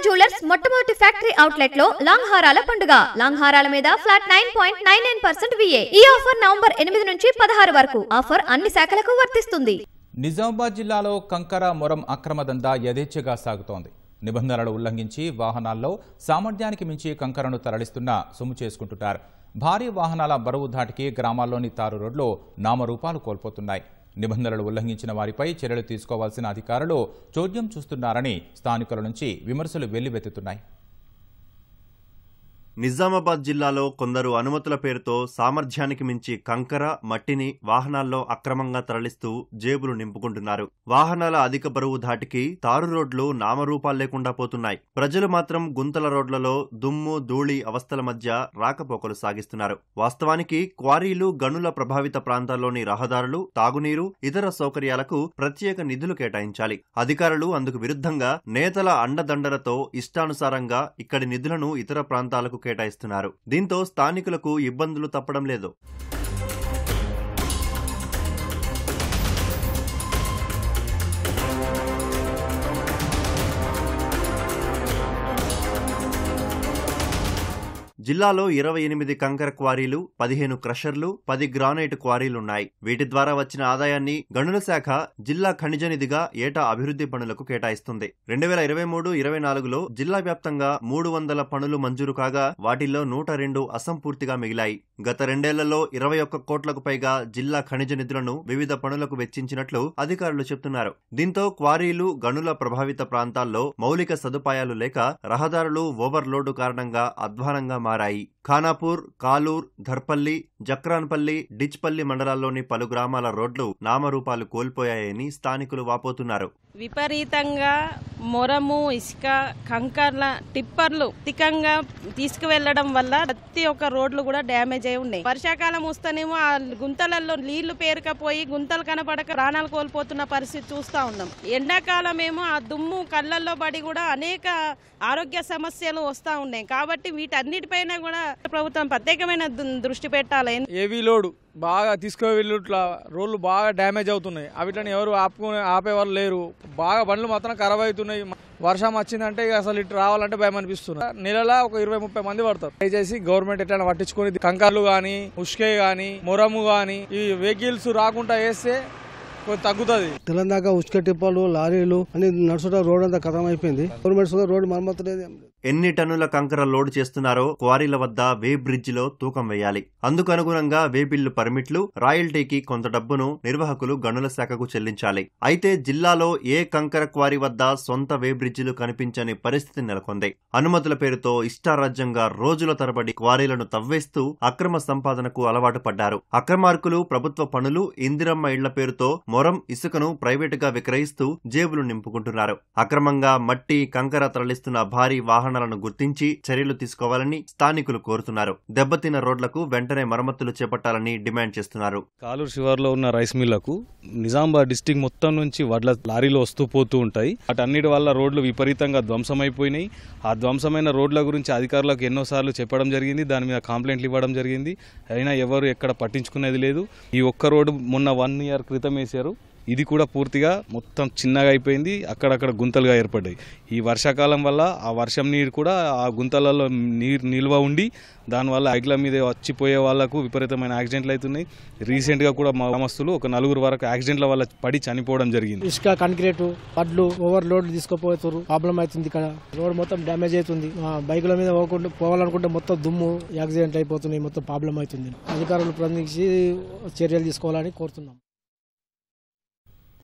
Jewellers మొట్టమొదటి factory outlet లో long హారాల పండుగ. లాంగ్ హారాల మీద ఫ్లాట్ 9.99% VA. ఈ ఆఫర్ నవంబర్ 8 నుంచి 16 వరకు. ఆఫర్ అన్ని శాఖలకు వర్తిస్తుంది. నిజామాబాద్ జిల్లాలో కంకర మొరం అక్రమ దందా యథేచ్ఛగా సాగుతోంది. నిబంధనలు ఉల్లంఘించి వాహనాల్లో సామర్థ్యానికి మించి కంకరను తరలిస్తున్న సొమ్ము చేసుకుంటున్నారు. భారీ వాహనాల బరువు ధాటికి గ్రామాల్లోని తారు రోడ్లు నామరూపాలు కోల్పోతున్నాయి. నిబంధనలు ఉల్లంఘించిన వారిపై చర్యలు తీసుకోవాల్సిన అధికారులు చోద్యం చూస్తున్నారని స్థానికుల నుంచి విమర్శలు వెల్లువెత్తుతున్నాయి. నిజామాబాద్ జిల్లాలో కొందరు అనుమతుల పేరుతో సామర్థ్యానికి మించి కంకర, మట్టిని వాహనాల్లో అక్రమంగా తరలిస్తూ జేబులు నింపుకుంటున్నారు. వాహనాల అధిక బరువు ధాటికి తారు రోడ్లు నామరూపాలు లేకుండా పోతున్నాయి. ప్రజలు మాత్రం గుంతల రోడ్లలో దుమ్ము, ధూళి అవస్థల మధ్య రాకపోకలు సాగిస్తున్నారు. వాస్తవానికి క్వారీలు, గనుల ప్రభావిత ప్రాంతాల్లోని రహదారులు, తాగునీరు, ఇతర సౌకర్యాలకు ప్రత్యేక నిధులు కేటాయించాలి. అధికారులు అందుకు విరుద్ధంగా నేతల అండదండలతో ఇష్టానుసారంగా ఇక్కడి నిధులను ఇతర ప్రాంతాలకు కేటాయిస్తున్నారు. దీంతో స్థానికులకు ఇబ్బందులు తప్పడం లేదు. జిల్లాలో 28 కంకర క్వారీలు, 15 క్రషర్లు, 10 గ్రానైట్ క్వారీలున్నాయి. వీటి ద్వారా వచ్చిన ఆదాయాన్ని గనుల శాఖ జిల్లా ఖనిజ నిధిగా ఏటా అభివృద్ధి పనులకు కేటాయిస్తుంది. 2023-24లో జిల్లా వ్యాప్తంగా 300 పనులు మంజూరు కాగా వాటిల్లో 102 అసంపూర్తిగా మిగిలాయి. గత 2 ఏళ్లలో 21 కోట్లకు పైగా జిల్లా ఖనిజ నిధులను వివిధ పనులకు వెచ్చించినట్లు అధికారులు చెబుతున్నారు. దీంతో క్వారీలు, గనుల ప్రభావిత ప్రాంతాల్లో మౌలిక సదుపాయాలు లేక రహదారులు ఓవర్లోడు కారణంగా అధ్వానంగా మారాయి. ఖానాపూర్, కాలూర్, ధర్పల్లి, జక్రాన్పల్లి, డిచ్పల్లి మండలాల్లోని పలు గ్రామాల రోడ్లు నామరూపాలు కోల్పోయాయని స్థానికులు వాపోతున్నారు. విపరీతంగా మొరము, ఇసుక, కంకర్ల టిప్పర్లు అధికంగా తీసుకువెళ్లడం వల్ల ప్రతి ఒక్క రోడ్లు కూడా డ్యామేజ్ అయి ఉన్నాయి. వర్షాకాలం వస్తేనేమో ఆ గుంతలలో నీళ్లు పేరుకపోయి గుంతలు కనపడక ప్రాణాలు కోల్పోతున్న పరిస్థితి చూస్తా ఉన్నాం. ఎండాకాలం ఏమో ఆ దుమ్ము కళ్ళల్లో పడి కూడా అనేక ఆరోగ్య సమస్యలు వస్తా ఉన్నాయి. కాబట్టి వీటన్నిటిపైన కూడా ప్రభుత్వం ప్రత్యేకమైన దృష్టి పెట్టాలి. ఏవీ లోడు బాగా తీసుకువెళ్ళుట్లా రోడ్లు బాగా డ్యామేజ్ అవుతున్నాయి. అవిట్లని ఎవరు ఆపేవాళ్ళు లేరు. బాగా బండ్లు మాత్రం ఖరాబ్ అవుతున్నాయి. వర్షం వచ్చిందంటే అసలు ఇటు రావాలంటే భయం అనిపిస్తుంది. నెలలో ఒక 20-30 మంది పడతారు. దయచేసి గవర్నమెంట్ ఎట్లా పట్టించుకొని కంకర్లు గానీ, ఉష్కే గానీ, మొరము గానీ ఈ వెహికల్స్ రాకుండా వేస్తే తగ్గుతుంది. తెలంగాణ ఉష్క టిప్పాలు, లారీలు అని నడుచుట రోడ్ అంతా ఖతం అయిపోయింది. గవర్నమెంట్ రోడ్ మరమ్మతు లేదు. ఎన్ని టన్నుల కంకర లోడ్ చేస్తున్నారో క్వారీల వద్ద వే బ్రిడ్జిలో తూకం వేయాలి. అందుకు అనుగుణంగా వే బిల్లు, పర్మిట్లు, రాయల్టీకి కొంత డబ్బును నిర్వాహకులు గనుల శాఖకు చెల్లించాలి. అయితే జిల్లాలో ఏ కంకర క్వారీ వద్ద సొంత వే బ్రిడ్జిలు కనిపించని పరిస్థితి నెలకొంది. అనుమతుల పేరుతో ఇష్టారాజ్యంగా రోజుల తరబడి క్వారీలను తవ్వేస్తూ అక్రమ సంపాదనకు అలవాటు పడ్డారు. అక్రమార్కులు ప్రభుత్వ పనులు, ఇందిరమ్మ ఇళ్ల పేరుతో మొరం, ఇసుకను ప్రైవేటుగా విక్రయిస్తూ జేబులు నింపుకుంటున్నారు. అక్రమంగా మట్టి, కంకర తరలిస్తున్న భారీ వాహనాలను గుర్తించి చర్యలు తీసుకోవాలని స్థానికులు కోరుతున్నారు. దెబ్బతిన్న రోడ్లకు వెంటనే మరమ్మతులు చేపట్టాలని డిమాండ్ చేస్తున్నారు. కాలూరు శివార్లో ఉన్న రైస్ మిల్లకు నిజామాబాద్ డిస్టిక్ మొత్తం నుంచి వడ్ల లారీలు వస్తూ పోతూ ఉంటాయి. వాటన్నిటి వల్ల రోడ్లు విపరీతంగా ధ్వంసమైపోయినాయి. ఆ ధ్వంసమైన రోడ్ల గురించి అధికారులకు ఎన్నోసార్లు చెప్పడం జరిగింది. దాని మీద కంప్లైంట్లు ఇవ్వడం జరిగింది. అయినా ఎవరు ఎక్కడ పట్టించుకునేది లేదు. ఈ ఒక్క రోడ్డు మొన్న 1 year క్రితం వేశారు. ఇది కూడా పూర్తిగా మొత్తం చిన్నగా అయిపోయింది. అక్కడక్కడ గుంతలుగా ఏర్పడ్డాయి. ఈ వర్షాకాలం వల్ల ఆ వర్షం నీరు కూడా ఆ గుంతలలో నీరు నిల్వ ఉండి దానివల్ల ఐగ్ల మీద వచ్చిపోయే వాళ్లకు విపరీతమైన యాక్సిడెంట్లు అవుతున్నాయి. రీసెంట్ గా కూడా మా గ్రామస్తులు ఒక 4 వరకు యాక్సిడెంట్ల వల్ల పడి చనిపోవడం జరిగింది. ఇసుక, కాంక్రీట్, పడ్లు ఓవర్ లోడ్ తీసుకుపోతారు. ప్రాబ్లం అవుతుంది. ఇక్కడ రోడ్ మొత్తం డ్యామేజ్ అవుతుంది. బైకుల మీద పోవాలనుకుంటే మొత్తం దుమ్ము, యాక్సిడెంట్ అయిపోతున్నాయి. మొత్తం ప్రాబ్లం అవుతుంది. అధికారులు ప్రశ్నించి చర్యలు తీసుకోవాలని కోరుతున్నాం.